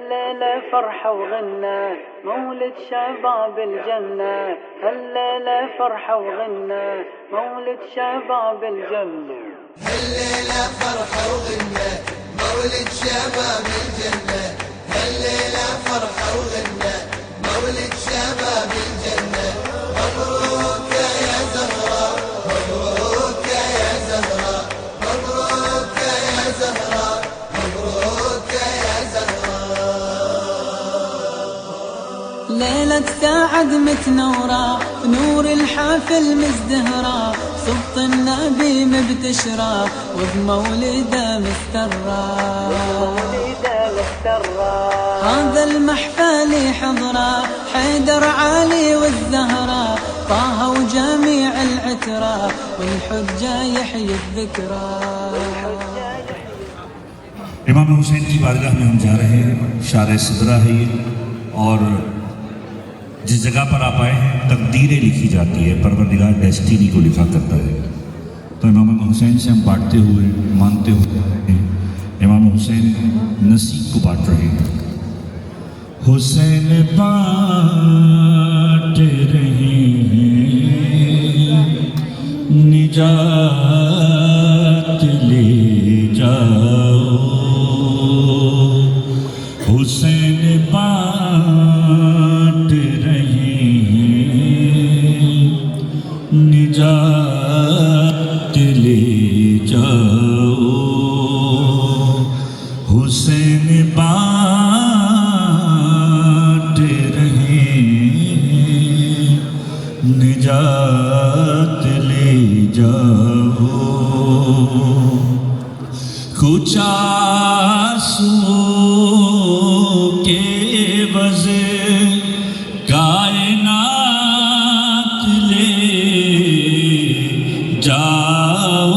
هالليلة فرحة وغنى مولد شباب الجنة، هالليلة فرحة وغنى مولد شباب الجنة، هالليلة فرحة وغنى مولد شباب الجنة، هالليلة فرحة وغنى مولد شباب الجنة. مبروك يا زهراء، مبروك يا زهراء، مبروك يا زهراء، مبروك يا زهراء. ليلة سعد متنورة نور الحافل مزدهرة، صبط النبي مبتشرة وبمولده مسترة، هذا المحفل حضرة حيدر علي والزهرة، طه وجميع العترة والحجة يحيي الذكرى. امام حسین کی بارگاہ میں ہم جا رہے ہیں، شارع صدرہ ہے یہ، اور جس جگہ پر آپ آئے ہیں تقدیریں لکھی جاتی ہے، پروردگار ڈیسٹینی کو لکھا کرتا ہے، تو امام حسین سے ہم بانٹتے ہوئے مانتے ہوئے امام حسین نصیب کو بانٹ رہے ہیں. حسین بانٹ رہے ہیں نجات لے جاؤ، حسین بانٹ رہے ہیں نجات لے جاؤ، حسین بانٹ رہے ہیں نجات لے جاؤ. کچھ آنسو کے وزن کائنات لے جاؤ،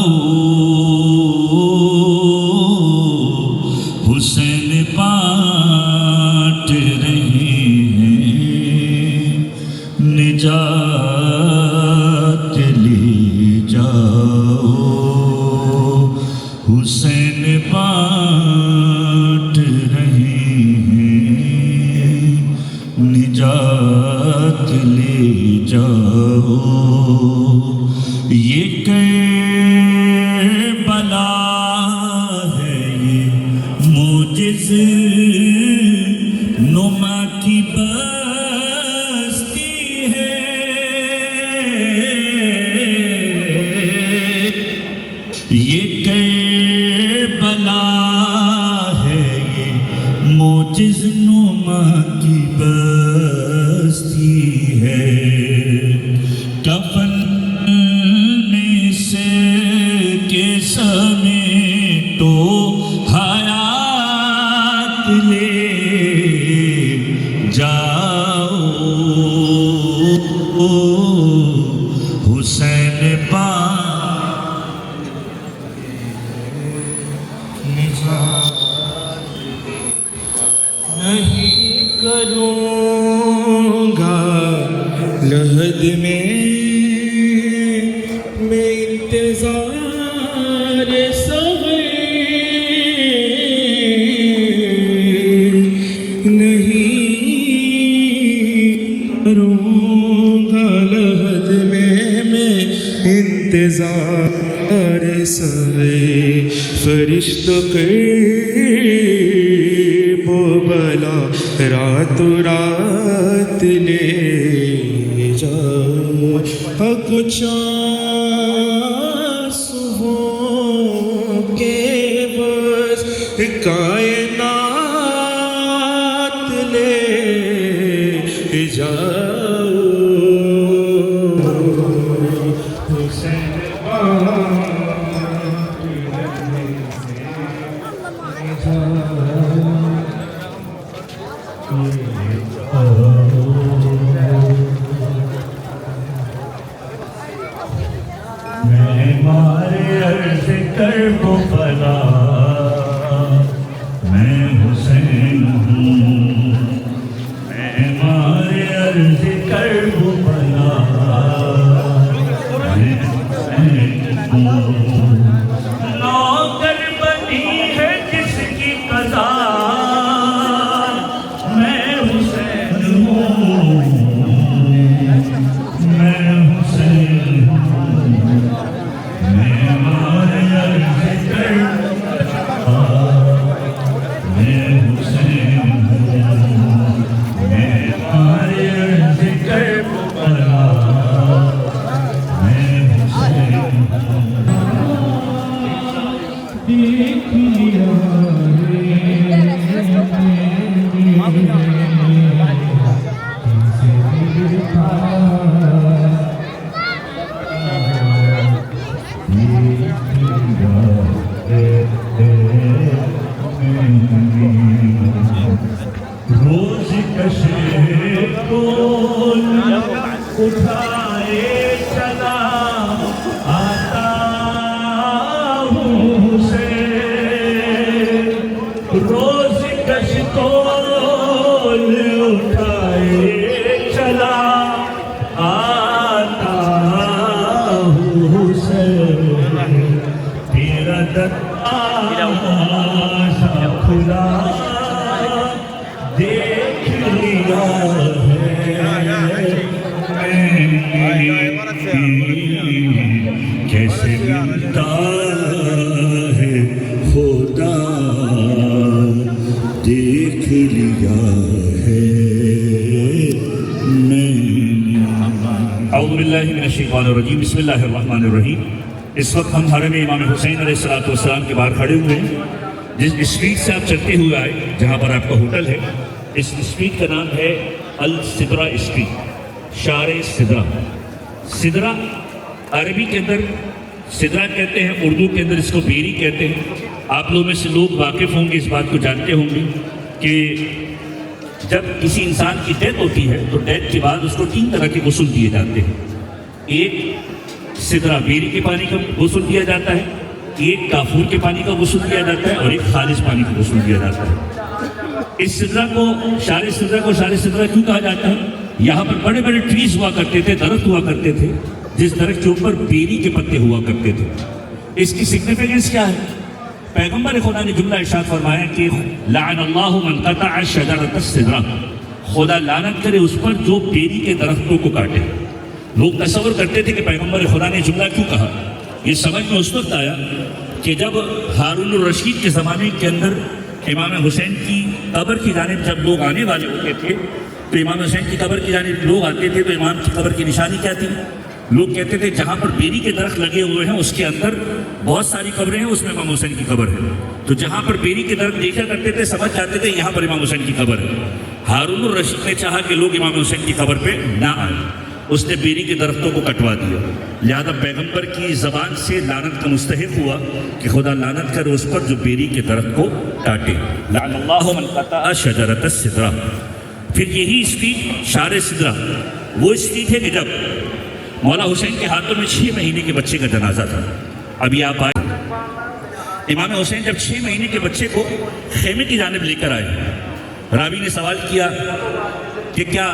حسین بانٹ رہے ہیں نجات لے جاؤ، حسین بانٹ رہے ہیں نجات لے جاؤ. یہ کربلا ہے یہ موجز نما کی بستی ہے، یہ کربلا ہے یہ موجز نما کی بستی ہے. کفن میں سے کے سمیٹو حیات لے جاؤ، حسین نہیں کروں گا لحد میں انتظار صغیر، نہیں کروں گا لحد میں انتظار صغیر. فرشتوں بلا رات رات لے جاؤ، کچھ آنسوؤں کے بس کائنات لے جاؤ، حسین میں مارے عرض کرب و بلا، میں حسین ہوں، میں مارے عرض کرب و بلا، میں حسین ہوں. نوکر بنی ہے جس کی قضا، روز کشے کو اٹھائے چلا آتا ہوں سے، روز کش کو اٹھائے چلا آتا ہوں سے، تیرا دروازہ کھلا دیکھ لیا کیسے ملتا ہے خدا، دیکھ لیا ہے میں نے۔ اعوذ باللہ من الشیطان الرجیم، بسم اللہ الرحمن الرحیم۔ اس وقت ہم حرم امام حسین علیہ السلام کے باہر کھڑے ہوئے ہیں۔ جس اسٹریٹ سے آپ چلتے ہوئے آئے جہاں پر آپ کا ہوٹل ہے، اس اسٹریٹ کا نام ہے السدرہ اسٹریٹ، شارع سدرہ۔ سدرہ عربی کے اندر سدرہ کہتے ہیں، اردو کے اندر اس کو بیری کہتے ہیں۔ آپ لوگ میں سے لوگ واقف ہوں گے، اس بات کو جانتے ہوں گے کہ جب کسی انسان کی ڈیتھ ہوتی ہے تو ڈیتھ کے بعد اس کو 3 طرح کے غسل دیے جاتے ہیں۔ ایک سدرہ بیری کے پانی کا غسل دیا جاتا ہے، ایک کافور کے پانی کا غسل دیا جاتا ہے، اور ایک خالص پانی کا غسل دیا جاتا ہے۔ اس سدرہ کو شارع سدرہ کیوں کہا جاتا ہے؟ یہاں پر بڑے بڑے ٹریز ہوا کرتے تھے، درخت ہوا کرتے تھے، جس درخت کے اوپر بیری کے پتے ہوا کرتے تھے۔ اس کی سگنیفیکنس کیا ہے؟ پیغمبر خدا نے جملہ ارشاد فرمایا کہ لعن اللہ من قطع شجرۃ السدرہ، خدا لعنت کرے اس پر جو بیری کے درختوں کو کاٹے۔ لوگ تصور کرتے تھے کہ پیغمبر خدا نے جملہ کیوں کہا۔ یہ سمجھ میں اس وقت آیا کہ جب ہارون الرشید کے زمانے کے اندر امام حسین کی قبر کی جانب جب لوگ آنے والے ہوتے تھے تو امام حسین کی قبر کی جانب لوگ آتے تھے تو امام کی قبر کی نشانی کیا تھی؟ لوگ کہتے تھے جہاں پر بیری کے درخت لگے ہوئے ہیں اس کے اندر بہت ساری قبریں ہیں، اس میں امام حسین کی قبر ہے۔ تو جہاں پر بیری کے درخت دیکھا کرتے تھے سمجھ جاتے تھے یہاں پر امام حسین کی قبر ہے۔ ہارون الرشید نے چاہا کہ لوگ امام حسین کی قبر پہ نہ آئیں، اس نے بیری کے درختوں کو کٹوا دیا۔ لہذا پیغمبر کی زبان سے لعنت کا مستحق ہوا کہ خدا لعنت کرے اس پر جو بیری کے درخت کو کاٹے۔ لعن اللہ من قطع شجرۃ السدرہ۔ پھر یہی اسٹریٹ شارع سدرہ وہ اسٹریٹ ہے کہ جب مولا حسین کے ہاتھوں میں 6 مہینے کے بچے کا جنازہ تھا۔ ابھی آپ آئے، امام حسین جب 6 مہینے کے بچے کو خیمے کی جانب لے کر آئے، راوی نے سوال کیا کہ کیا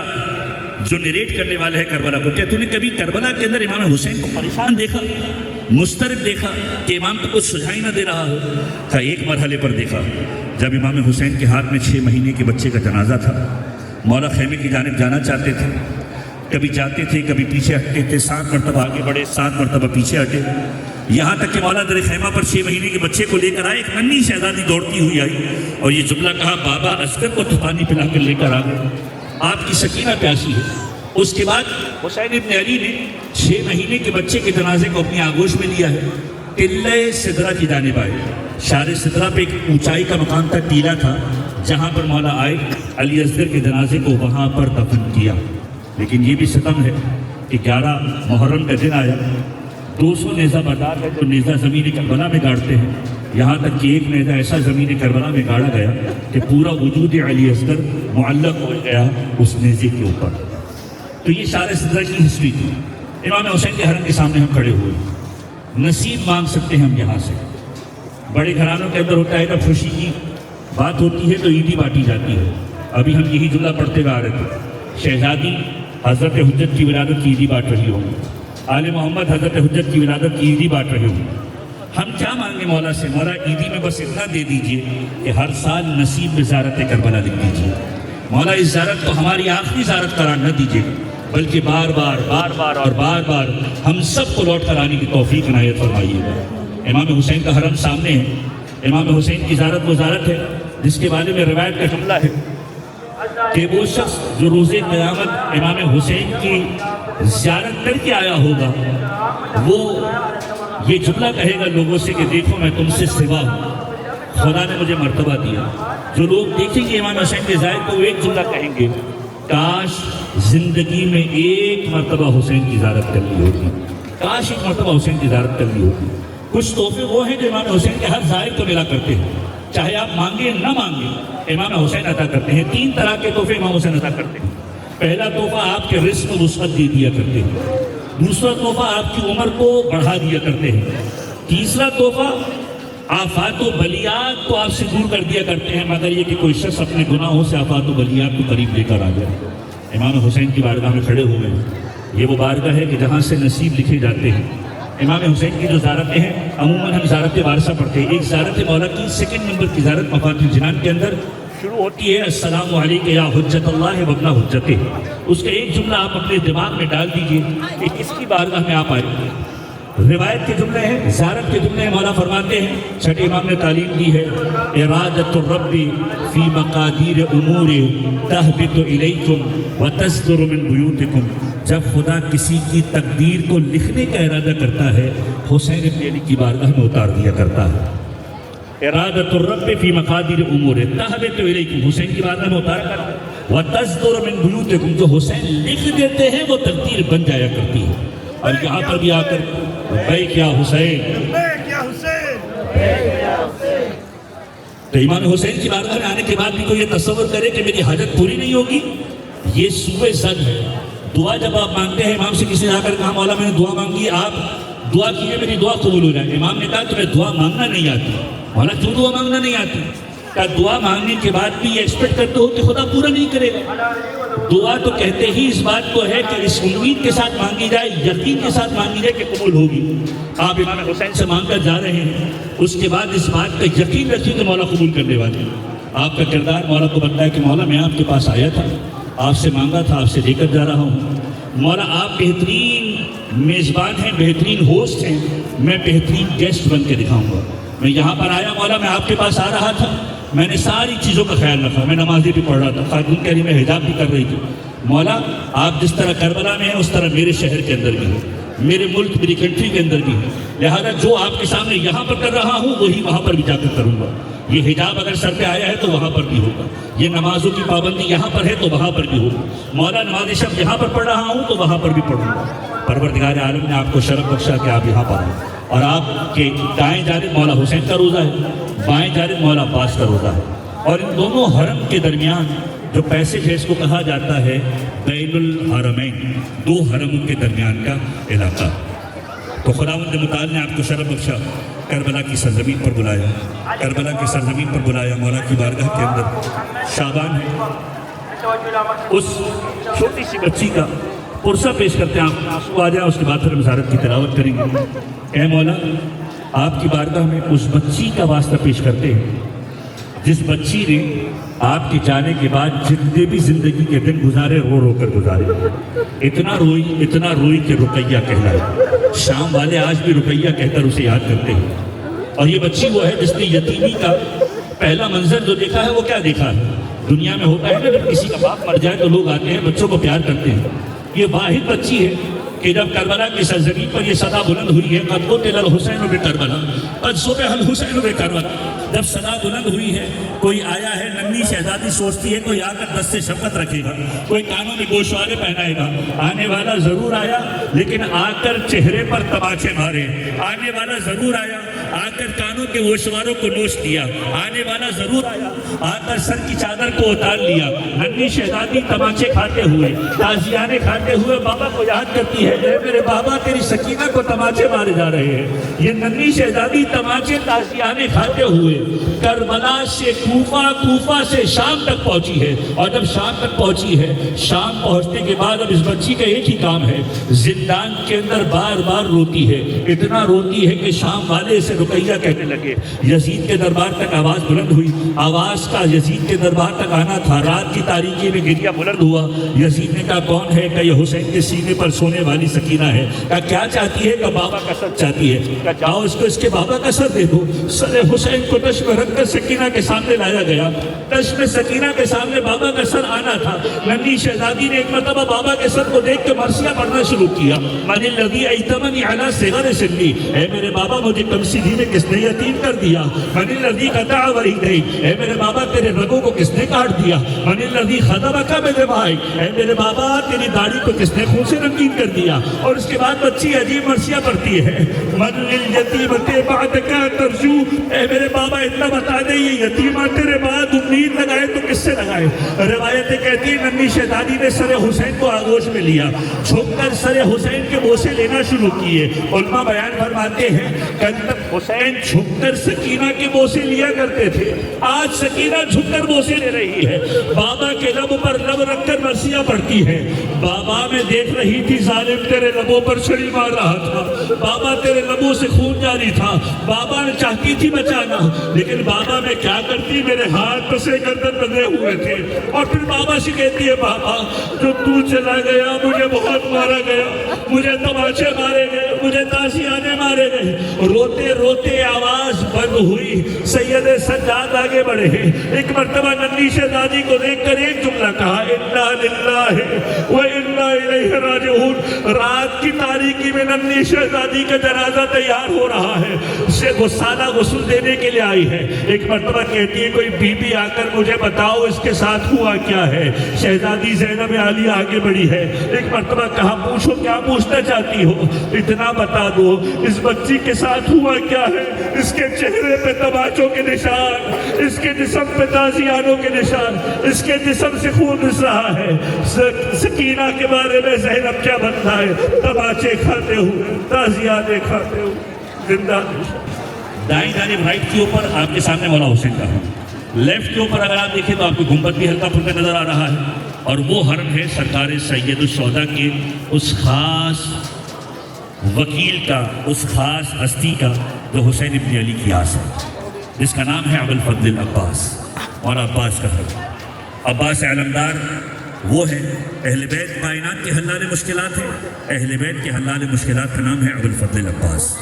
جو نریٹ کرنے والے ہیں کربلا کو، کیا تو نے کبھی کربلا کے اندر امام حسین کو پریشان دیکھا، مضطرب دیکھا کہ امام کو کچھ سجھائی نہ دے رہا ہو؟ کہا ایک مرحلے پر دیکھا، جب امام حسین کے ہاتھ میں 6 مہینے کے بچے کا جنازہ تھا، مولا خیمے کی جانب جانا چاہتے تھے، کبھی جاتے تھے کبھی پیچھے ہٹتے تھے، 7 مرتبہ آگے بڑھے، 7 مرتبہ پیچھے ہٹے، یہاں تک کہ مولا در خیمہ پر 6 مہینے کے بچے کو لے کر آئے۔ ایک ننھی شہزادی دوڑتی ہوئی آئی اور یہ جملہ کہا، بابا اصغر کو تو پانی پلا کر لے کر آ گئے، آپ کی سکینہ پیاسی ہے۔ اس کے بعد حسین ابن علی نے 6 مہینے کے بچے کے جنازے کو اپنی آغوش میں لیا ہے، ٹلہ سدرہ کی جانب آئے۔ شارع سدرہ پہ ایک اونچائی کا مقام تھا، ٹیلہ تھا، جہاں پر مولا آئے، علی اصغر کے جنازے کو وہاں پر دفن کیا۔ لیکن یہ بھی ستم ہے کہ 11 محرم کا دن آیا، 200 نیزہ بردار ہے تو نیزہ زمین کربلا میں گاڑتے ہیں، یہاں تک کہ ایک نیزہ ایسا زمین کربلا میں گاڑا گیا کہ پورا وجود علی اصغر معلق ہو گیا اس نیزے کے اوپر۔ تو یہ شارع سدرہ کی ہسٹری تھی۔ امام حسین کے حرم کے سامنے ہم کھڑے ہوئے، نصیب مانگ سکتے ہیں ہم یہاں سے۔ بڑے گھرانوں کے اندر ہوتا ہے جب خوشی کی بات ہوتی ہے تو عیدی بانٹی جاتی ہے۔ ابھی ہم یہی جملہ پڑھتے ہوئے آ رہے تھے، شہزادی حضرت حجت کی ولادت کی عیدی بانٹ رہی ہوگی، آل محمد حضرت حجت کی ولادت کی عیدی بانٹ رہے ہوں۔ ہم کیا مانگیں مولا سے؟ مولا عیدی میں بس اتنا دے دیجئے کہ ہر سال نصیب میں زیارت کربلا لکھ دیجئے۔ مولا اس زیارت کو ہماری آخری زیارت قرار نہ دیجئے، بلکہ بار بار ہم سب کو لوٹ کر آنے کی توفیق عنایت فرمائیے گا۔ امام حسین کا حرم سامنے ہے، امام حسین کی زیارت وہ زیارت ہے جس کے بارے میں روایت کا جملہ ہے کہ وہ شخص جو روز قیامت امام حسین کی زیارت کر کے آیا ہوگا وہ یہ جملہ کہے گا لوگوں سے کہ دیکھو میں تم سے سوا ہوں، خدا نے مجھے مرتبہ دیا. جو لوگ دیکھیں گے امام حسین کے ظاہر کو ایک جملہ کہیں گے, کاش زندگی میں ایک مرتبہ حسین کی زیارت کر لی ہوتی, کاش ایک مرتبہ حسین کی زیارت کر لی ہوتی. کچھ تحفے وہ ہیں جو امام حسین کے ہر ظاہر کو ملا کرتے ہیں, چاہے آپ مانگیں نہ مانگیں امام حسین عطا کرتے ہیں. 3 طرح کے تحفے امام حسین عطا کرتے ہیں. پہلا تحفہ آپ کے رزق کو وسعت دے دیا کرتے ہیں. دوسرا تحفہ آپ کی عمر کو بڑھا دیا کرتے ہیں. تیسرا تحفہ آفات و بلیات کو آپ سے دور کر دیا کرتے ہیں, مگر یہ کہ کوئی شخص اپنے گناہوں سے آفات و بلیات کو قریب لے کر آ جائے. امام حسین کی بارگاہ میں کھڑے ہوئے ہیں. یہ وہ بارگاہ ہے کہ جہاں سے نصیب لکھے جاتے ہیں. امام حسین کی جو زیارتیں ہیں عموماً ہم زیارت وارثہ پڑھتے ہیں. ایک زیارت مولا کی 2 نمبر کی زیارت مفاتیح الجنان کے اندر شروع ہوتی ہے السلام علیک یا حجت اللہ و ابن حجتہ. اس کا ایک جملہ آپ اپنے دماغ میں ڈال دیجئے کہ کس کی بارگاہ میں آپ آئے. روایت کے جملے ہیں, زیارت کے جملے ہیں. مولا فرماتے ہیں, چھٹے امام نے تعلیم دی ہے, ارادت الرب فی مقادیر امور تہبط الیکم وتصدر من بیوتکم. جب خدا کسی کی تقدیر کو لکھنے کا ارادہ کرتا ہے حسین ابن علی کی بارگاہ میں اتار دیا کرتا ہے. ارادت الرب فی مقادیر امور تہبط الیکم, حسین کی بارگاہ میں اتارا کرتا ہے. وتصدر من بیوتکم, جو حسین لکھ دیتے ہیں وہ تقدیر بن جایا کرتی ہے. اور یہاں پر بھی آ کر لبیک یا حسین, تو امام حسین کی بارگاہ میں آنے کے بعد بھی کوئی یہ تصور کرے کہ میری حاجت پوری نہیں ہوگی, یہ سوء ظن ہے. دعا جب آپ مانگتے ہیں, امام سے کسی نے آ کر کہا مولا میں نے دعا مانگی, آپ دعا کیجئے میری دعا قبول ہو جائے. امام نے کہا تمہیں دعا مانگنا نہیں آتی. مولا کیوں دعا مانگنا نہیں آتی؟ کہا دعا مانگنے کے بعد بھی یہ ایکسپیکٹ کرتے ہو کہ خدا پورا نہیں کرے گا. دعا تو کہتے ہی اس بات کو ہے کہ اس امید کے ساتھ مانگی جائے, یقین کے ساتھ مانگی جائے کہ قبول ہوگی. آپ امام حسین سے مانگ کر جا رہے ہیں, اس کے بعد اس بات کا یقین رکھیے کہ مولا قبول کرنے والے ہیں. آپ کا کردار مولا کو بتایا کہ مولا میں آپ کے پاس آیا تھا, آپ سے مانگا تھا, آپ سے لے کر جا رہا ہوں. مولا آپ بہترین میزبان ہیں, بہترین ہوسٹ ہیں, میں بہترین گیسٹ بن کے دکھاؤں گا. میں یہاں پر آیا مولا, میں آپ کے پاس آ رہا تھا, میں نے ساری چیزوں کا خیال رکھا, میں نمازیں بھی پڑھ رہا تھا, خاتون کہہ رہی میں حجاب بھی کر رہی تھی. مولا آپ جس طرح کربلا میں ہیں اس طرح میرے شہر کے اندر بھی ہے, میرے ملک میری کنٹری کے اندر بھی ہے, لہذا جو آپ کے سامنے یہاں پر کر رہا ہوں وہی وہاں پر بھی جا کر کروں گا. یہ حجاب اگر سر پہ آیا ہے تو وہاں پر بھی ہوگا, یہ نمازوں کی پابندی یہاں پر ہے تو وہاں پر بھی ہوگا. مولا نماز شب یہاں پر پڑھ رہا ہوں تو وہاں پر بھی پڑھوں گا. پروردگار عالم نے آپ کو شرف بخشا کہ آپ یہاں پر آئیں, اور آپ کے دائیں جانب مولا حسین کا روزہ ہے, بائیں جانب مولا عباس کا روزہ ہے, اور ان دونوں حرم کے درمیان جو پیسج ہے اس کو کہا جاتا ہے بین الحرمین, 2 حرموں کے درمیان کا علاقہ. تو خداوند متعال نے آپ کو شرف بخشا, کربلا کی سرزمین پر بلایا, کربلا کی سرزمین پر بلایا. مولا کی بارگاہ کے اندر شعبان ہے, اس چھوٹی سی بچی کا پرسہ پیش کرتے ہیں. آپ آنسو آ جائیں, اس کے بعد پھر وزارت کی تلاوت کریں گے. اے مولا آپ کی بارگاہ میں اس بچی کا واسطہ پیش کرتے ہیں جس بچی نے آپ کے جانے کے بعد جتنے بھی زندگی کے دن گزارے رو رو کر گزارے. اتنا روئی کہ رقیہ کہلائے. شام والے آج بھی رقیہ کہہ کر اسے یاد کرتے ہیں. اور یہ بچی وہ ہے جس نے یتیمی کا پہلا منظر جو دیکھا ہے وہ کیا دیکھا ہے. دنیا میں ہوتا ہے نا جب کسی کا باپ مر جائے تو لوگ آتے ہیں بچوں کو پیار کرتے ہیں. یہ واحد بچی ہے کہ جب کربلا کی سرزمین پر یہ صدا بلند ہوئی ہے قد قتل الحسین بکربلا قد صبح الحسین بکربلا, جب صدا بلند ہوئی ہے کوئی آیا ہے, ننھی شہزادی سوچتی ہے کوئی آ کر دست سے شفقت رکھے گا, کوئی کانوں میں گوشوارے پہنائے گا. آنے والا ضرور آیا لیکن آ کر چہرے پر تماچے مارے. آنے والا ضرور آیا, آ کر کانوں کے گوشواروں کو نوچ دیا. آنے والا ضرور آیا, آ کر سر کی چادر کو اتار لیا. ننھی شہزادی تماچے کھاتے ہوئے, تازیانے کھاتے ہوئے بابا کو یاد کرتی ہے, اے میرے بابا تیری سکینہ کو تماچے مارے جا رہے ہیں. یہ ننھی شہزادی تماچے تازیانے کھاتے ہوئے کربلا سے کوفہ سے شام تک پہنچی ہے. اور جب شام تک پہنچی ہے, شام پہنچنے کے بعد اب اس بچی کا ایک ہی کام ہے, زندان کے اندر بار بار روتی ہے. اتنا روتی ہے کہ شام والے سے رقیہ کہنے لگے. یزید کے دربار تک آواز بلند ہوئی, آواز کا یزید کے دربار تک آنا تھا. رات کی تاریکی میں گریہ بلند ہوا. یزید نے کہا کون ہے؟ کہ یہ حسین کے سینے پر سونے والی سکینہ ہے. کہا کیا چاہتی ہے؟ کہ بابا کا سر چاہتی ہے. کہا جاؤ اس کو اس کے بابا کا سر دے دو. سر حسین کو چشم رکھ کر سکینہ کے سامنے لایا گیا. چشم سکینہ کے سامنے بابا کا سر آنا تھا. ننھی شہزادی نے ایک مرتبہ بابا کے سر کو دیکھ کے مرثیہ پڑھنا شروع کیا. من الذی ایتمنی علی صغر سنی، اے میرے بابا مجھے کم سنی میں کس نے یتیم کر دیا. من الذی قطع وریدی، اے میرے بابا تیرے رگوں کو کس نے کاٹ دیا. من الذی خضبک بدمائی، اے میرے بابا تیری داڑھی کو کس نے خون سے رنگین کر دیا. اور اس کے بعد بچی عجیب مرثیہ پڑھتی ہے. من الیتیمۃ بعدک ترجو، اے میرے بابا اتنا بتا دے یہ یتیمہ تیرے بعد امید لگائے تو کس سے لگائے. روایتیں کہتی ہیں ننھی شہزادی نے سر حسین کو آغوش میں لیا، جھک کر سر حسین کے بوسے لینا شروع کیے. علماء بیان فرماتے ہیں کہ حسین جھک کر سکینہ کے بوسے لیا کرتے تھے. آج سکینہ جھک کر بوسے لے رہی ہے. بابا کے لب پر لب رکھ کر مرثیہ پڑھتی ہے. بابا میں دیکھ رہی تھی ظالم تیرے لبوں پر چھری مار رہا تھا. بابا تیرے لبوں سے خون جاری تھا. بابا نے چاہتی تھی بچانا، لیکن بابا میں کیا کرتی، میرے ہاتھ پسے گردن بندھے ہوئے تھے. اور پھر بابا سے کہتی ہے بابا جو تو چلا گیا مجھے بہت مارا گیا، مجھے تماچے مارے گئے، مجھے تازیانے مارے گئے. روتے روتے آواز بند ہوئی. سید سجاد آگے بڑھے. ایک مرتبہ ننھی شہزادی کو دیکھ کر ایک جملہ کہا، انا للہ و انا الیہ راجعون. رات کی تاریکی میں ننھی شہزادی کا جنازہ تیار ہو رہا ہے، اسے غسالہ غسل دینے کے لیے آئی ہے. ایک مرتبہ کہتی ہے کوئی بی بی آ کر مجھے بتاؤ اس کے ساتھ ہوا کیا ہے. شہزادی زینب عالیہ آگے بڑھی ہے. ایک مرتبہ کہا پوچھو کیا پوچھنا چاہتی ہو، اتنا بتا دو اس بچی کے ساتھ ہوا کیا ہے. اس کے چہرے پہ تماچوں کے نشان، اس کے جسم پہ تازیانوں کے نشان، اس کے جسم سے خون رس رہا ہے. سکینہ کے بارے میں زینب کیا بنتا ہے، تماچے کھاتے ہوئے، تازیانے کھاتے ہوئے زندہ. دائیں جانب رائٹ کے اوپر آپ کے سامنے مولا حسین کا حرم، لیفٹ کے اوپر اگر آپ دیکھیں تو آپ کو گنبد بھی ہلکا پھلکا نظر آ رہا ہے. اور وہ حرم ہے سرکار سید الشہداء کے اس خاص وکیل کا، اس خاص ہستی کا جو حسین ابن علی کی آس ہے، جس کا نام ہے ابوالفضل العباس. اور عباس کا حرم، عباس علمدار وہ ہے. اہل بیت کائنات کے حلال مشکلات ہیں. اہل بیت کے حلال مشکلات کا نام ہے ابوالفضل العباس.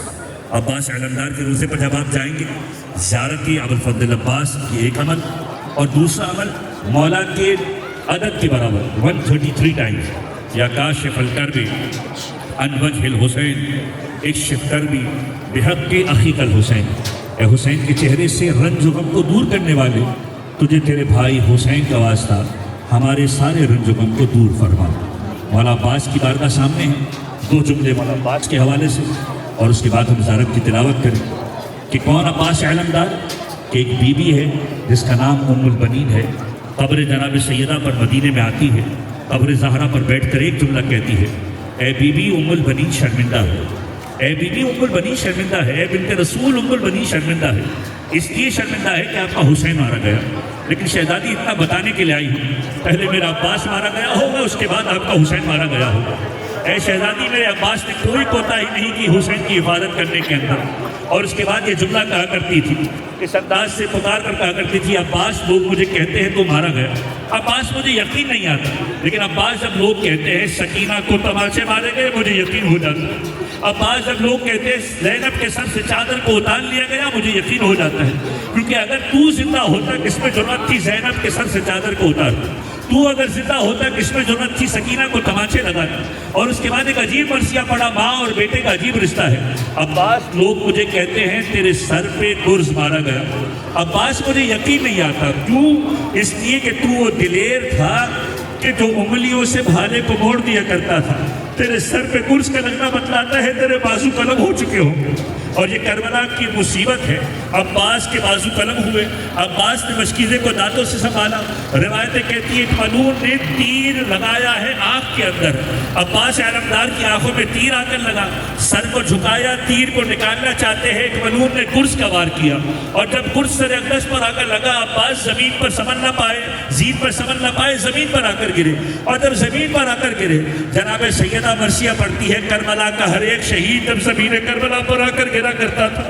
عباس علمدار کے روزے پر جب آپ جائیں گے، زیارتی ابوالفضل العباس کی ایک عمل، اور دوسرا عمل مولا کے عدد کے برابر 133 ٹائمز. یا کاشف الکرب عن وجہ الحسین اکشف کربی بحق اخیک الحسین. اے حسین کے چہرے سے رنج و غم کو دور کرنے والے، تجھے تیرے بھائی حسین کا واسطہ ہمارے سارے رنج و غم کو دور فرما. مولا عباس کی بارگاہ سامنے ہیں. دو جملے مولا عباس کے حوالے سے، اور اس کے بعد ہم زیارت کی تلاوت کریں کہ کون عباس علمدار. کہ ایک بی بی ہے جس کا نام ام البنین ہے. قبر جناب سیدہ پر مدینے میں آتی ہے. قبر زہرا پر بیٹھ کر ایک جملہ کہتی ہے، اے بی بی ام البنین شرمندہ ہے. اے بی بی ام البنین شرمندہ ہے. اے بنت رسول ام البنین شرمندہ ہے. اس لیے شرمندہ ہے کہ آپ کا حسین مارا گیا. لیکن شہزادی اتنا بتانے کے لیے آئی ہوں، پہلے میرا عباس مارا گیا ہوگا، اس کے بعد آپ کا حسین مارا گیا ہوگا. اے شہزادی میرے عباس نے کوئی کوتاہی نہیں کی حسین کی حفاظت کرنے کے اندر. اور اس کے بعد یہ جملہ کہا کرتی تھی، اس انداز سے پکار کر کہا کرتی تھی، عباس لوگ مجھے کہتے ہیں تو مارا گیا. عباس مجھے یقین نہیں آتا، لیکن عباس جب لوگ کہتے ہیں سکینہ کو تماچے مارے گئے مجھے یقین ہو جاتا ہے. عباس جب لوگ کہتے ہیں زینب کے سر سے چادر کو اتار لیا گیا مجھے یقین ہو جاتا ہے. کیونکہ اگر تو زندہ ہوتا کس میں جرأت تھی زینب کے سر سے چادر کو اتار. تو اگر زندہ ہوتا کس میں جرأت تھی سکینہ کو تماچے لگانا. اور اس کے بعد ایک عجیب مرثیہ پڑا، ماں اور بیٹے کا عجیب رشتہ ہے. عباس لوگ مجھے کہتے ہیں تیرے سر پہ گرز مارا گیا. عباس مجھے یقین نہیں آتا. کیوں؟ اس لیے کہ تو وہ دلیر تھا کہ جو انگلیوں سے بھالے کو موڑ دیا کرتا تھا. تیرے سر پہ گرز کا لگنا بتلاتا ہے تیرے بازو قلم ہو چکے ہوں گے. اور یہ کربلا کی مصیبت ہے. عباس کے بازو قلم ہوئے. عباس نے مشکیزے کو دانتوں سے سنبھالا. روایتیں کہتی ہیں ملعون نے تیر لگایا ہے آنکھ کے اندر. عباس علمدار کی آنکھوں میں تیر آ کر لگا. سر کو جھکایا، تیر کو نکالنا چاہتے ہیں، ملعون نے گرز کا وار کیا. اور جب گرز سر اقدس پر آ کر لگا، عباس زمین پر سنبھل نہ پائے، زین پر سنبھل نہ پائے، زمین پر آ کر گرے. اور جب زمین پر آ کر گرے، جناب سیدہ مرثیہ پڑھتی ہے کربلا کا ہر ایک شہید جب زمین کربلا پر آ کر گرا کرتا تھا،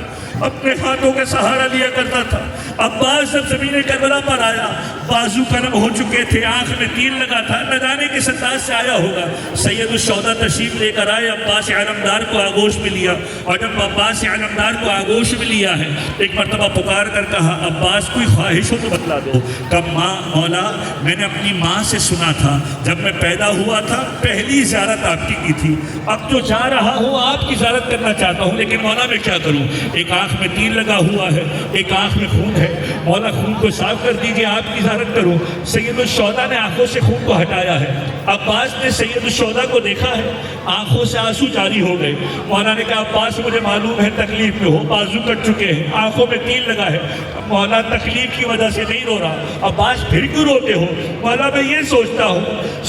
اپنے ہاتھوں کا سہارا لیا کرتا تھا۔ عباس جب زمین کربلا پر آیا، بازو کرم ہو چکے تھے، آنکھ میں تیر لگا تھا، نہ جانے کس انداز سے آیا ہوگا۔ سید الشہداء تشریف لے کر آئے، عباس علمدار کو آغوش میں لیا، اور جب عباس علمدار کو آغوش میں لیا ہے، ایک مرتبہ پکار کر کہا عباس کوئی خواہش ہو تو بتلا دو۔ کہا ماں مولا میں نے اپنی ماں سے سنا تھا جب میں پیدا ہوا تھا پہلی زیارت آپ کی تھی، اب جو جا رہا ہوں آپ کی زیارت کرنا چاہتا ہوں، لیکن مولا میں کیا کروں، ایک آنکھ میں تیر لگا ہوا ہے، ایک آنکھ میں خون ہے، مولا خون کو صاف کر دیجئے آپ کی زیارت کروں۔ سید الشہداء نے آنکھوں سے خون کو ہٹایا ہے، عباس نے سید الشہداء کو دیکھا ہے، آنکھوں سے آنسو جاری ہو گئے۔ مولا نے کہا عباس مجھے معلوم ہے تکلیف میں ہو، بازو کٹ چکے ہیں، آنکھوں میں تیر لگا ہے، مولا تکلیف کی وجہ سے نہیں رو رہا۔ عباس پھر کیوں روتے ہو؟ مولا میں یہ سوچتا ہوں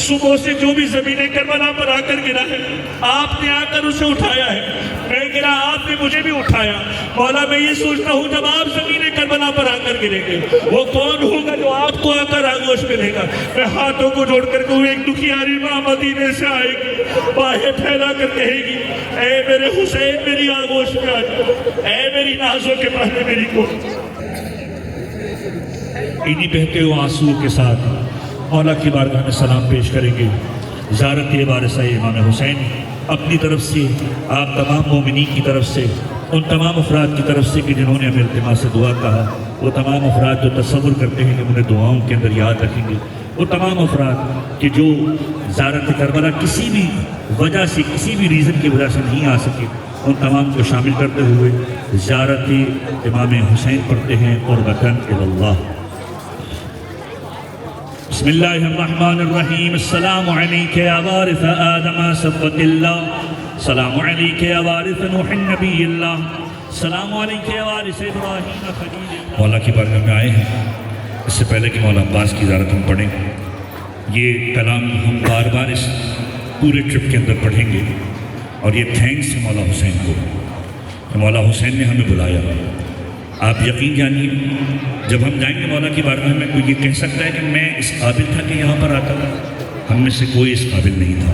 صبح سے جو بھی زمین کربلا پر آ کر گرا ہے آپ نے آ کر اسے اٹھایا ہے، میں گرا آپ نے مجھے بھی اٹھایا، مولا میں یہ سوچتا ہوں جب آپ زمین کربلا پر آ کر گریں گے وہ کون ہوگا جو آپ کو آ کر آغوش میں لے گا؟ میں ہاتھوں کو جوڑ کر کہوں ایک دکھیاری ماں مدینے سے آئے گی، باہیں پھیلا کر کہے گی اے میرے حسین میری آغوش میں آ جا، اے میری نازوں کے پہلے میری کو۔ انہی بہتے ہوئے آنسوؤں کے ساتھ مولا کی بارگاہ میں سلام پیش کریں گے۔ زیارت وارثہ امام حسین اپنی طرف سے آپ تمام مومنین کی طرف سے، ان تمام افراد کی طرف سے کہ جنہوں نے ہمیں التماس سے دعا کہا، وہ تمام افراد جو تصور کرتے ہیں کہ انہیں دعاؤں کے اندر یاد رکھیں گے، وہ تمام افراد کہ جو زیارت کربلا کسی بھی وجہ سے کسی بھی ریزن کی وجہ سے نہیں آ سکے، ان تمام کو شامل کرتے ہوئے زیارت امام حسین پڑھتے ہیں قربتاً اللہ۔ بسم اللہ الرحمن الرحیم۔ السلام علیک یا وارث آدم صفوۃ اللہ، السلام علیک یا وارث نوح نبی اللہ، السلام علیک یا وارث ابراہیم خلیل اللہ۔ مولا کی بارگاہ میں آئے ہیں، اس سے پہلے کہ مولا عباس کی زیارت ہم پڑھیں، یہ کلام ہم بار بار اس پورے ٹرپ کے اندر پڑھیں گے، اور یہ تھینکس ہے مولا حسین کو کہ مولا حسین نے ہمیں بلایا۔ آپ یقین جانیے جب ہم جائیں گے مولا کی بارگاہ میں کوئی یہ کہہ سکتا ہے کہ میں اس قابل تھا کہ یہاں پر آتا تھا؟ ہم میں سے کوئی اس قابل نہیں تھا،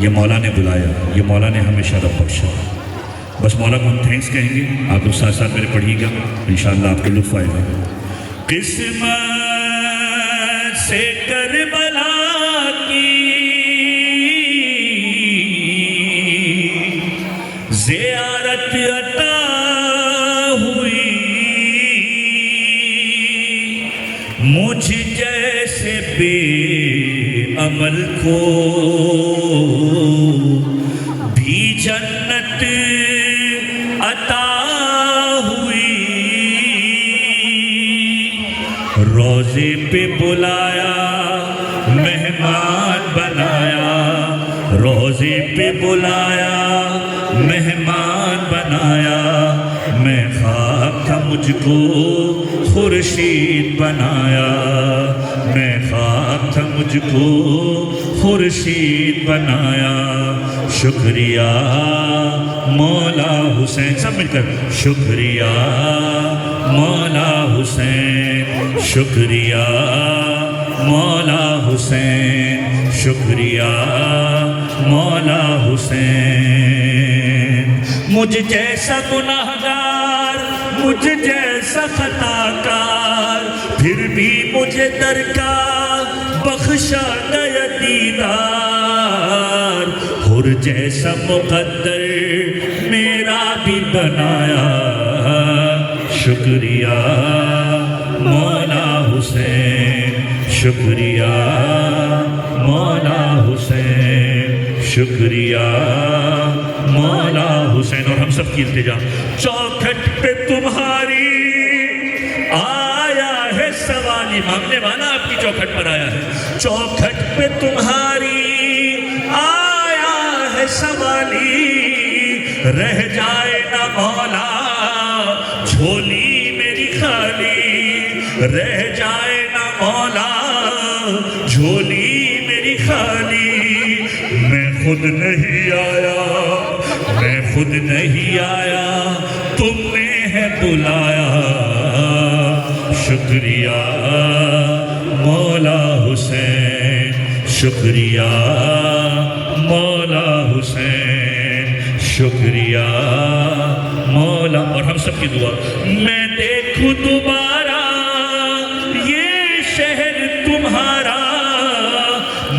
یہ مولا نے بلایا، یہ مولا نے ہمیں شرف بخشا۔ بس مولا کو ہم تھینکس کہیں گے، آپ اس ساتھ ساتھ میرے پڑھیے گا، انشاءاللہ آپ کو لطف آئے گا۔ قسمت سے کربلا کی زیارت عطا ہوئی، مجھ جیسے بے عمل کو بھی جنت عطا ہوئی، روضے پہ بلایا مہمان بنایا، روضے پہ بلایا مہمان بنایا، میں خاک تھا مجھ کو خورشید بنایا، میں خاک تھا مجھ کو خورشید بنایا، شکریہ مولا حسین، سب مل کر شکریہ مولا حسین، شکریہ مولا حسین، شکریہ مولا حسین۔ مجھ جیسا گناہگار، مجھ جیسا خطا کار، پھر بھی مجھے درکار بخشا گیا دیدار، حر جیسا مقدر میرا بھی بنایا، شکریہ مولا حسین، شکریہ مولا حسین، شکریہ مولا حسین۔ اور ہم سب کی التجا، چوکھٹ پہ تمہاری آیا ہے سوال، امام نے مانا آپ کی چوکھٹ پر آیا ہے، چوکھٹ پہ تمہاری آیا ہے سوالی، رہ جائے نہ مولا جھولی میری خالی، رہ جائے نہ مولا جھولی میری خالی، میں خود نہیں آیا، میں خود نہیں آیا، تم نے ہے بلایا، شکریہ مولا حسین، شکریہ مولا حسین، شکریہ مولا. اور ہم سب کی دعا. میں دیکھوں دوبارہ یہ شہر تمہارا,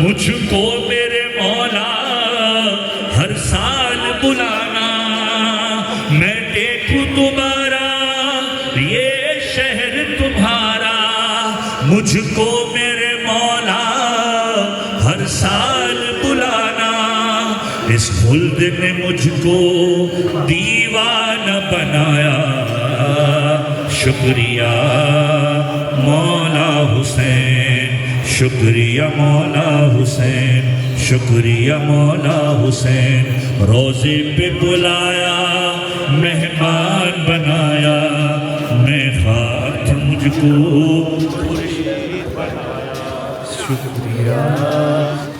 مجھ کو میرے مولا ہر سال بلانا. میں دیکھوں دوبارہ یہ شہر تمہارا, مجھ کو میرے مولا ہر سال بلانا. اس خلد نے مجھ کو دیوانہ بنایا. شکریہ مولا حسین, شکریہ مولا حسین, شکریہ مولا حسین. روزے پہ بلایا, مہمان بنایا, میں خاک مجھ کو شکریہ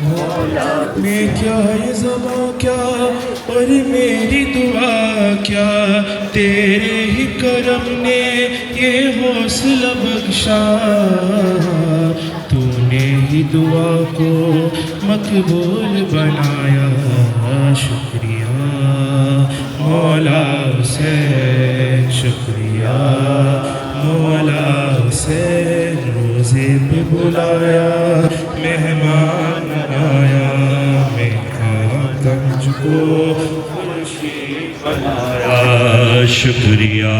مولا. میں کیا یہ زباں کیا اور میری دعا کیا, تیرے ہی کرم نے یہ حوصلہ بخشا. تو نے ہی دعا کو مقبول بنایا. شکریہ مولا حسین, شکریہ مولا حسین. روزے پہ بلایا, مہمان بنایا, میں کھاتا مجھ کو خورشید بنایا. شکریہ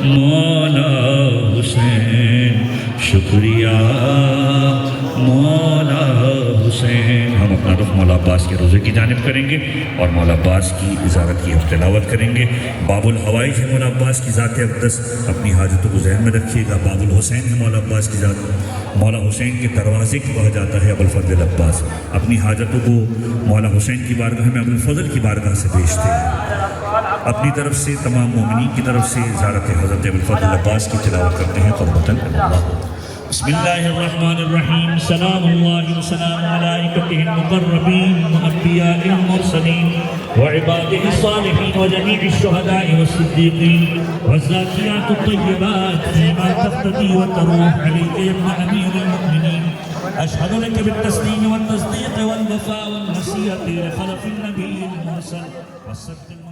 مولا حسین, شکریہ مولا حسین. ہم اپنا رخ مولا عباس کے روزے کی جانب کریں گے اور مولا عباس کی زیارت کی ہم تلاوت کریں گے. باب الحوائج ہے مولا عباس کی ذات اقدس, اپنی حاجتوں کو ذہن میں رکھیے گا. باب الحسین ہے مولا عباس کی ذات, مولا حسین کے دروازے کو کہا جاتا ہے ابوالفضل عباس. اپنی حاجتوں کو مولا حسین کی بارگاہ میں ابوالفضل کی بارگاہ سے بھیجتے ہیں. اپنی طرف سے تمام مومنین کی طرف سے زیارت حضرت ابوالفضل عباس کی تلاوت کرتے ہیں. قربتاً اللہ. بسم اللہ الرحمن الرحیم. سلام اللہ وسلام ملائکتہ المقربین وانبیاء المرسلین وعبادہ الصالحین وجمیع الشہداء والصدیقین والذاکرات الطیبات فیما تقتدی وتروح علیک یا ابن امیر المؤمنین. اشہد لک بالتسلیم والتصدیق والوفاء والنصیحۃ لخلف النبی المرسل والصدق